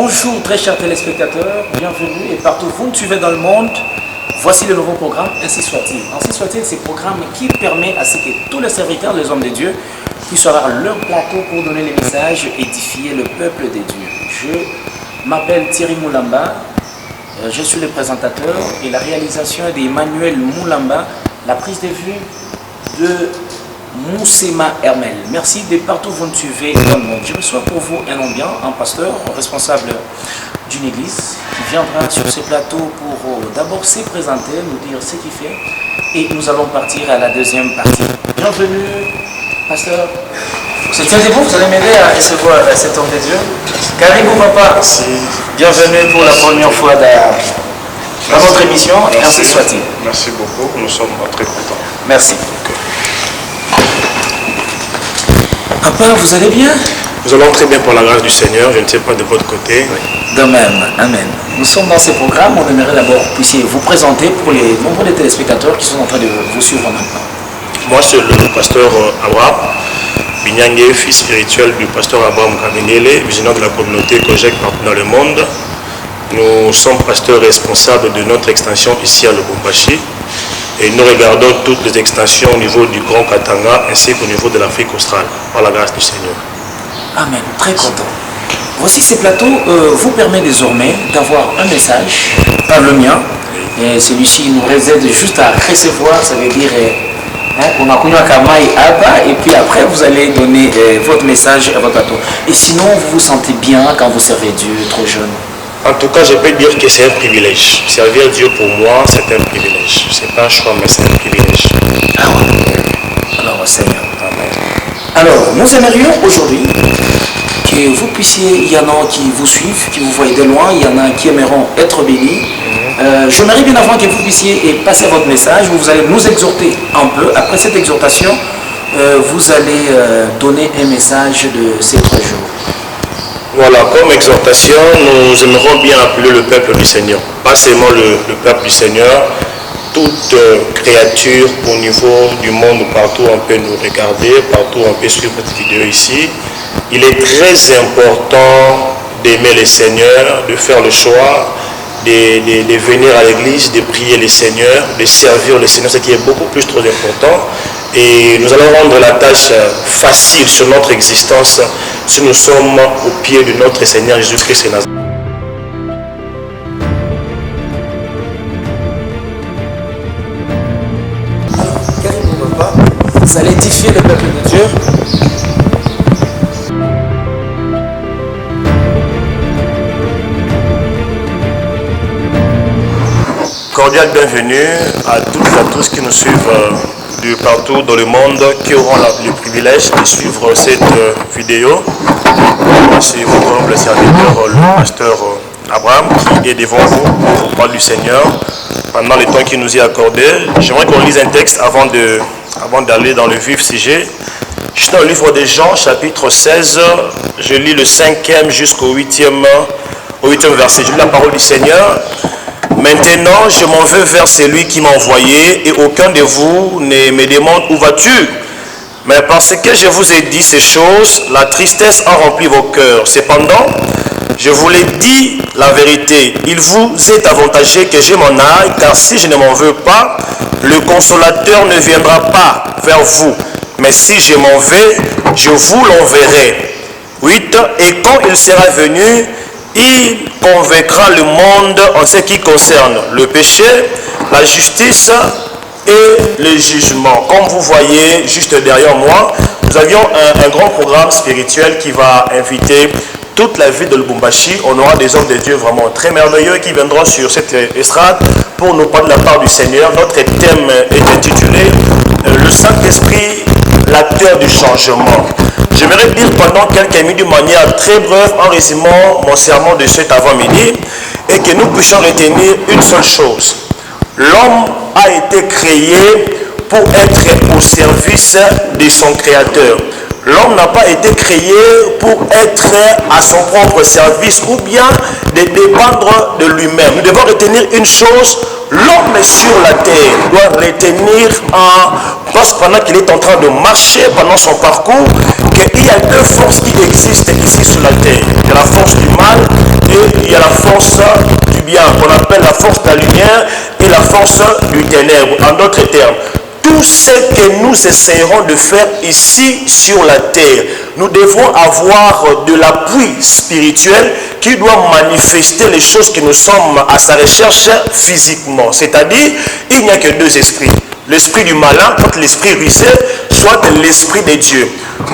Bonjour très chers téléspectateurs, bienvenue et partout où vous nous suivez dans le monde. Voici le nouveau programme Ainsi soit-il. Ainsi soit-il, c'est un programme qui permet à ce que tous les serviteurs, les hommes de Dieu, puissent avoir leur plateau pour donner les messages, édifier le peuple de Dieu. Je m'appelle Thierry Moulamba, je suis le présentateur et la réalisation est d'Emmanuel Moulamba, la prise de vue de Moussema Hermel. Merci de partout où vous nous suivez dans le monde. Je reçois pour vous un homme bien, un pasteur, responsable d'une église qui viendra sur ce plateau pour d'abord se présenter, nous dire ce qu'il fait et nous allons partir à la deuxième partie. Bienvenue, pasteur. Tiens-vous, vous allez m'aider à recevoir cet homme de Dieu. Caribou papa, merci. Bienvenue pour la première fois dans notre émission et ainsi soit-il. Merci beaucoup, nous sommes très contents. Merci. Papa, vous allez bien? Nous allons très bien pour la grâce du Seigneur, je ne sais pas de votre côté. Oui. De même, amen. Nous sommes dans ce programme, on aimerait d'abord que vous puissiez vous présenter pour les nombreux téléspectateurs qui sont en train de vous suivre maintenant. Moi, c'est le pasteur Abraham Binyangé, fils spirituel du pasteur Abraham Kabengele, visionnaire de la communauté Kojek partout dans le monde. Nous sommes pasteurs responsables de notre extension ici à Lubumbashi. Et nous regardons toutes les extensions au niveau du Grand Katanga ainsi qu'au niveau de l'Afrique australe, par la grâce du Seigneur. Amen. Très content. Voici ces plateaux vous permet désormais d'avoir un message, pas le mien, et celui-ci nous réserve juste à recevoir, ça veut dire on a connu un Kamaï Abba, et puis après vous allez donner votre message à votre plateau. Et sinon, vous vous sentez bien quand vous servez Dieu, trop jeune? En tout cas, je peux dire que c'est un privilège. Servir Dieu pour moi, c'est un privilège. Ce n'est pas un choix, mais c'est un privilège. Ah oui. Alors, Seigneur. Amen. Alors, nous aimerions aujourd'hui que vous puissiez, il y en a qui vous suivent, qui vous voient de loin, il y en a qui aimeront être bénis. J'aimerais bien avant que vous puissiez passer votre message, vous allez nous exhorter un peu. Après cette exhortation, vous allez donner un message de ces 3 jours. Voilà, comme exhortation, nous aimerons bien appeler le peuple du Seigneur. Pas seulement le peuple du Seigneur, toute créature au niveau du monde, partout on peut nous regarder, partout on peut suivre cette vidéo ici. Il est très important d'aimer le Seigneur, de faire le choix, de venir à l'église, de prier le Seigneur, de servir le Seigneur, ce qui est beaucoup plus trop important. Et nous allons rendre la tâche facile sur notre existence si nous sommes au pied de notre Seigneur Jésus-Christ et Nazareth. Caribou papa, vous allez édifier le peuple de Dieu. Cordial bienvenue à toutes et à tous qui nous suivent de partout dans le monde, qui auront le privilège de suivre cette vidéo. C'est votre humble serviteur, le pasteur Abraham, qui est devant vous pour parler du Seigneur pendant le temps qui nous est accordé. J'aimerais qu'on lise un texte avant d'aller dans le vif sujet. Je suis dans le livre de Jean, chapitre 16. Je lis le 5e jusqu'au 8e verset. Je lis la parole du Seigneur. Maintenant, je m'en veux vers celui qui m'a envoyé et aucun de vous ne me demande où vas-tu. Mais parce que je vous ai dit ces choses, la tristesse a rempli vos cœurs. Cependant, je vous l'ai dit la vérité. Il vous est avantageux que je m'en aille, car si je ne m'en veux pas, le consolateur ne viendra pas vers vous. Mais si je m'en vais, je vous l'enverrai. 8. Et quand il sera venu, il convaincra le monde en ce qui concerne le péché, la justice et le jugement. Comme vous voyez juste derrière moi, nous avions un grand programme spirituel qui va inviter toute la ville de Lubumbashi. On aura des hommes de Dieu vraiment très merveilleux qui viendront sur cette estrade pour nous parler de la part du Seigneur. Notre thème est intitulé le Saint-Esprit, l'acteur du changement. J'aimerais dire pendant quelques minutes de manière très brève en résumant mon sermon de cet avant-midi et que nous puissions retenir une seule chose. L'homme a été créé pour être au service de son Créateur. L'homme n'a pas été créé pour être à son propre service ou bien de dépendre de lui-même. Nous devons retenir une chose, l'homme sur la terre doit retenir pendant qu'il est en train de marcher, pendant son parcours, qu'il y a deux forces qui existent ici sur la terre. Il y a la force du mal et il y a la force du bien, qu'on appelle la force de la lumière et la force du ténèbre. En d'autres termes, tout ce que nous essayerons de faire ici sur la terre, nous devons avoir de l'appui spirituel qui doit manifester les choses que nous sommes à sa recherche physiquement. C'est-à-dire, il n'y a que deux esprits. L'esprit du malin, contre l'esprit ruissé, soit l'esprit de Dieu.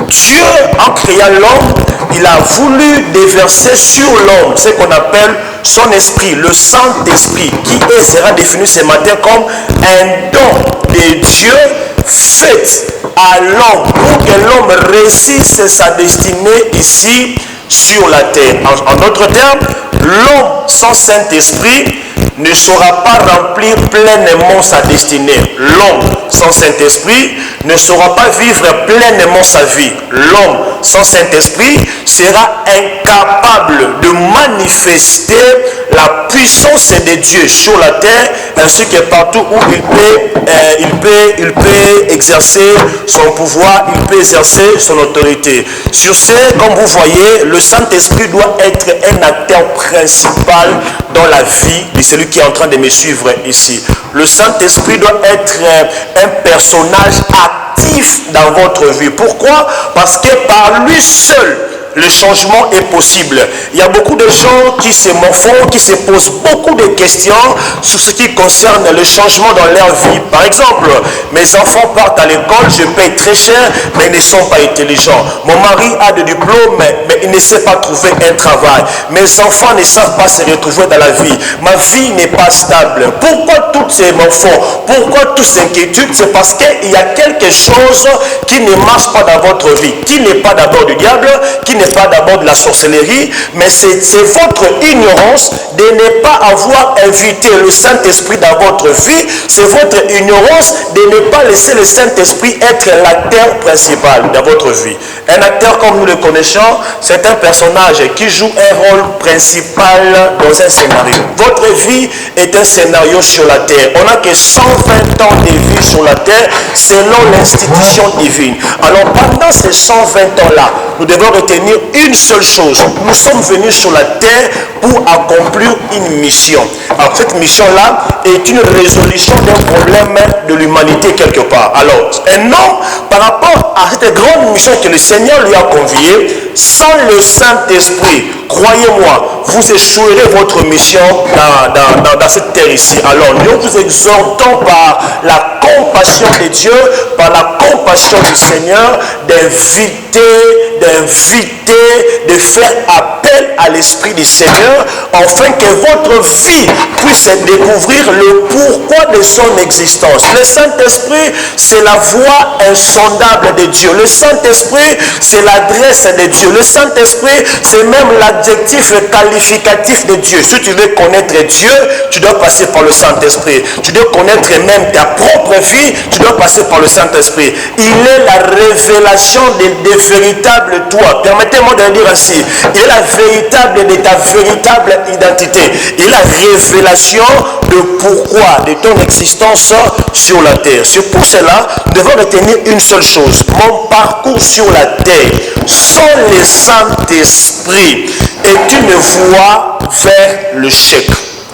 Dieu, en créant l'homme, il a voulu déverser sur l'homme ce qu'on appelle son esprit, le Saint-Esprit, qui sera défini ce matin comme un don de Dieu fait à l'homme pour que l'homme réussisse sa destinée ici sur la terre. En d'autres termes, l'homme sans Saint-Esprit ne saura pas remplir pleinement sa destinée. L'homme sans Saint-Esprit ne saura pas vivre pleinement sa vie. L'homme sans Saint-Esprit sera incapable de manifester la puissance de Dieu sur la terre, ainsi que partout où il peut exercer son pouvoir, il peut exercer son autorité. Sur ce, comme vous voyez, le Saint-Esprit doit être un acteur principal dans la vie de celui qui est en train de me suivre ici. Le Saint-Esprit doit être un personnage actif dans votre vie. Pourquoi? Parce que par lui seul, le changement est possible. Il y a beaucoup de gens qui se morfondent, qui se posent beaucoup de questions sur ce qui concerne le changement dans leur vie. Par exemple, mes enfants partent à l'école, je paye très cher, mais ils ne sont pas intelligents. Mon mari a des diplômes, mais il ne sait pas trouver un travail. Mes enfants ne savent pas se retrouver dans la vie. Ma vie n'est pas stable. Pourquoi toutes ces morfons? Pourquoi toutes ces inquiétudes? C'est parce qu'il y a quelque chose qui ne marche pas dans votre vie, qui n'est pas d'abord du diable, qui n'est pas d'abord de la sorcellerie, mais c'est votre ignorance de ne pas avoir invité le Saint-Esprit dans votre vie. C'est votre ignorance de ne pas laisser le Saint-Esprit être l'acteur principal dans votre vie. Un acteur, comme nous le connaissons, c'est un personnage qui joue un rôle principal dans un scénario. Votre vie est un scénario sur la terre. On n'a que 120 ans de vie sur la terre selon l'institution divine. Alors pendant ces 120 ans-là, nous devons retenir une seule chose. Nous sommes venus sur la terre pour accomplir une mission. Alors cette mission-là est une résolution d'un problème de l'humanité quelque part. Alors un homme, par rapport à cette grande mission que le Seigneur lui a conviée, sans le Saint-Esprit, croyez-moi, vous échouerez votre mission dans cette terre ici. Alors nous vous exhortons par la compassion de Dieu, par la compassion du Seigneur, de faire appel à l'Esprit du Seigneur, afin que votre vie puisse découvrir le pourquoi de son existence. Le Saint-Esprit, c'est la voix insondable de Dieu. Le Saint-Esprit, c'est l'adresse de Dieu. Le Saint-Esprit, c'est même l'adjectif qualificatif de Dieu. Si tu veux connaître Dieu, tu dois passer par le Saint-Esprit. Tu dois connaître même ta propre vie, tu dois passer par le Saint-Esprit. Il est la révélation des véritables toi. Permettez-moi de le dire ainsi. Il est la véritable de ta véritable identité. Il est la révélation de pourquoi de ton existence sur la terre. C'est pour cela, nous devons retenir une seule chose. Mon parcours sur la terre, sans le Saint-Esprit, est une voie vers le chèque.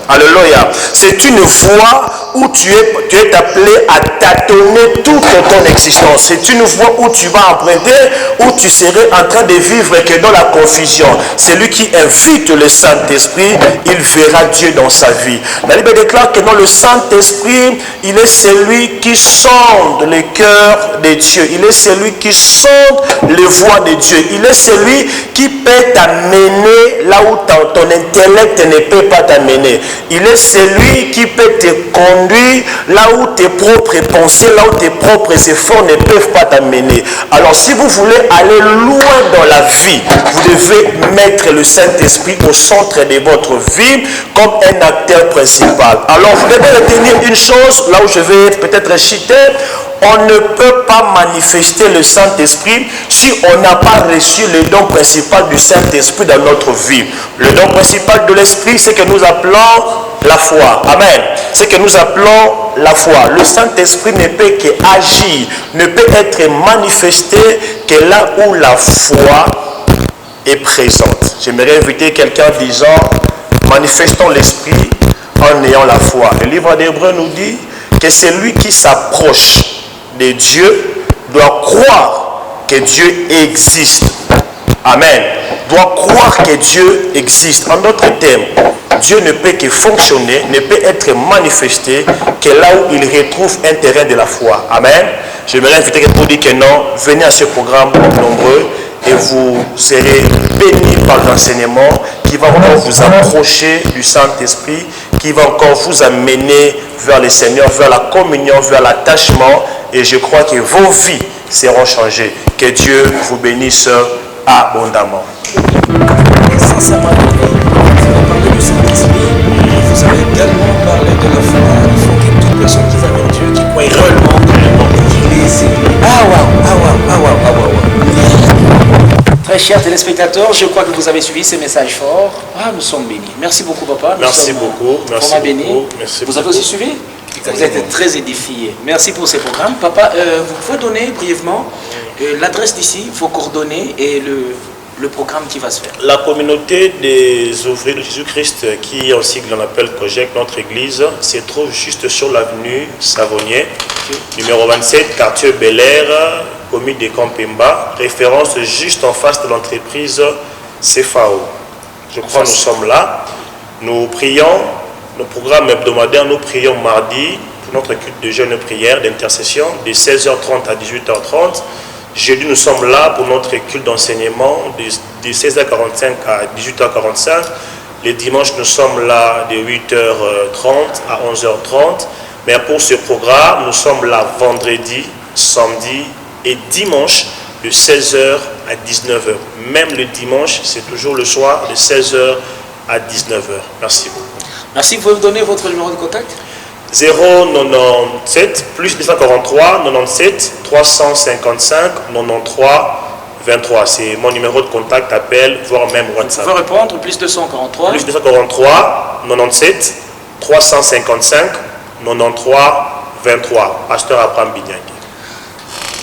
Alléluia. C'est une voie où tu es appelé à tâtonner toute ton existence. C'est une voie où tu vas emprunter, où tu serais en train de vivre que dans la confusion. Celui qui invite le Saint-Esprit, il verra Dieu dans sa vie. La Bible déclare que dans le Saint-Esprit, il est celui qui sonde le cœur de Dieu. Il est celui qui sonde les voies de Dieu. Il est celui qui peut t'amener là où ton intellect ne peut pas t'amener. Il est celui qui peut te conduire là où tes propres pensées, là où tes propres efforts ne peuvent pas t'amener. Alors si vous voulez aller loin dans la vie, vous devez mettre le Saint-Esprit au centre de votre vie comme un acteur principal. Alors vous devez retenir une chose, là où je vais peut-être chuter. on ne peut pas manifester le Saint-Esprit si on n'a pas reçu le don principal du Saint-Esprit dans notre vie. Le don principal de l'Esprit, c'est que nous appelons la foi. Amen. C'est que nous appelons la foi. Le Saint-Esprit ne peut qu'agir, ne peut être manifesté que là où la foi est présente. J'aimerais inviter quelqu'un disant, manifestons l'Esprit en ayant la foi. Le livre d'Hébreux nous dit que celui qui s'approche de Dieu doit croire que Dieu existe. Amen. Doit croire que Dieu existe. En d'autres termes, Dieu ne peut que fonctionner, ne peut être manifesté que là où il retrouve un terrain de la foi. Amen. J'aimerais inviter quelqu'un pour dire que non, venez à ce programme nombreux et vous serez bénis par l'enseignement qui va encore vous approcher du Saint-Esprit, qui va encore vous amener vers le Seigneur, vers la communion, vers l'attachement. Et je crois que vos vies seront changées. Que Dieu vous bénisse abondamment. Sincèrement, vous avez parlé du Saint-Esprit, vous avez également parlé de la foi. Il faut que toute personne qui va vers Dieu, qui croit réellement, qu'il les ait. Ah waouh. Très chers téléspectateurs, je crois que vous avez suivi ces messages forts. Ah, nous sommes bénis. Merci beaucoup, papa. Merci beaucoup. Merci beaucoup. Vous avez aussi suivi? Vous êtes très édifiés. Merci pour ces programmes. Papa, vous pouvez donner brièvement l'adresse d'ici, vos coordonnées et le programme qui va se faire. La communauté des ouvriers de Jésus-Christ, qui en sigle on appelle COGEC, notre église, se trouve juste sur l'avenue Savonnier, numéro 27, quartier Bel Air, commune de Campemba, référence juste en face de l'entreprise CFAO. Je crois que nous sommes là. Nous prions, nos programmes hebdomadaires, nous prions mardi pour notre culte de jeûne et prière d'intercession de 16h30 à 18h30. Jeudi, nous sommes là pour notre culte d'enseignement de 16h45 à 18h45. Les dimanches, nous sommes là de 8h30 à 11h30. Mais pour ce programme, nous sommes là vendredi, samedi et dimanche de 16h à 19h. Même le dimanche, c'est toujours le soir de 16h à 19h. Merci beaucoup. Merci. Vous pouvez me donner votre numéro de contact? 097 plus 243 97 355 93 23. C'est mon numéro de contact, appel, voire même WhatsApp. Vous pouvez répondre, plus 243. Plus 243 97 355 93 23. Pasteur Abraham Binyang.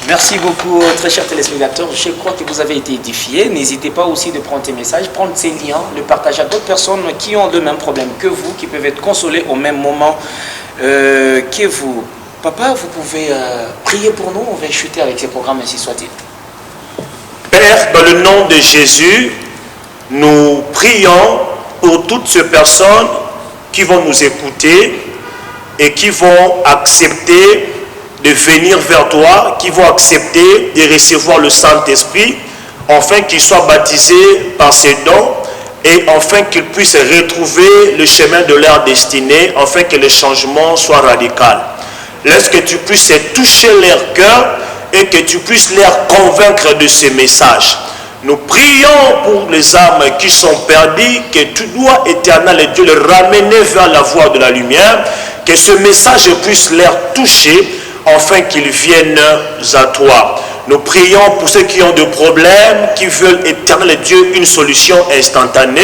Merci beaucoup, très chers téléspectateurs. Je crois que vous avez été édifiés. N'hésitez pas aussi de prendre ces messages, prendre ces liens, le partager à d'autres personnes qui ont le même problème que vous, qui peuvent être consolés au même moment que vous. Papa, vous pouvez prier pour nous. On va chuter avec ces programmes, ainsi soit-il. Père, dans le nom de Jésus, nous prions pour toutes ces personnes qui vont nous écouter et qui vont accepter de venir vers toi, qui vont accepter de recevoir le Saint-Esprit, afin qu'ils soient baptisés par ces dons et afin qu'ils puissent retrouver le chemin de leur destinée, afin que le changement soit radical. Laisse que tu puisses toucher leur cœur et que tu puisses les convaincre de ce message. Nous prions pour les âmes qui sont perdues, que tu dois, éternel Dieu, les ramener vers la voie de la lumière, que ce message puisse les toucher, afin qu'ils viennent à toi. Nous prions pour ceux qui ont des problèmes, qui veulent, éternel Dieu, une solution instantanée.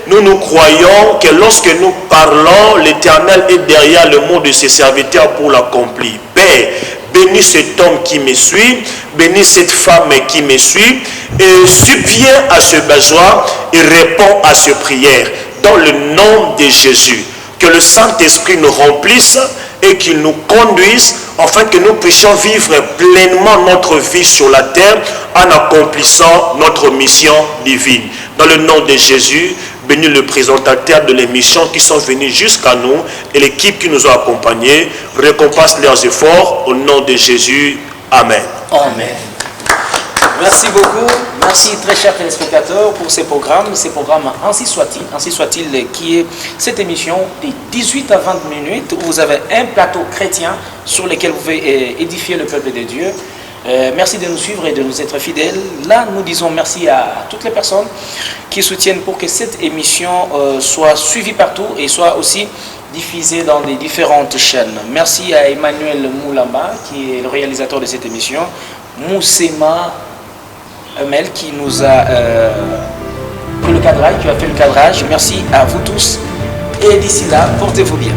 Nous croyons que lorsque nous parlons, l'Éternel est derrière le mot de ses serviteurs pour l'accomplir. Père, bénis cet homme qui me suit, bénis cette femme qui me suit, et subviens à ce besoin et réponds à ces prières. Dans le nom de Jésus, que le Saint-Esprit nous remplisse et qu'il nous conduise afin que nous puissions vivre pleinement notre vie sur la terre en accomplissant notre mission divine. Dans le nom de Jésus, bénis le présentateur de l'émission qui sont venus jusqu'à nous et l'équipe qui nous a accompagnés. Récompense leurs efforts au nom de Jésus. Amen. Amen. Merci beaucoup. Merci très chers téléspectateurs pour ces programmes Ainsi soit-il qui est cette émission de 18 à 20 minutes où vous avez un plateau chrétien sur lequel vous pouvez édifier le peuple de Dieu. Merci de nous suivre et de nous être fidèles. Là, nous disons merci à toutes les personnes qui soutiennent pour que cette émission soit suivie partout et soit aussi diffusée dans des différentes chaînes. Merci à Emmanuel Moulamba, qui est le réalisateur de cette émission. Moussema Amel, qui nous a fait le cadrage, qui a fait le cadrage. Merci à vous tous. Et d'ici là, portez-vous bien.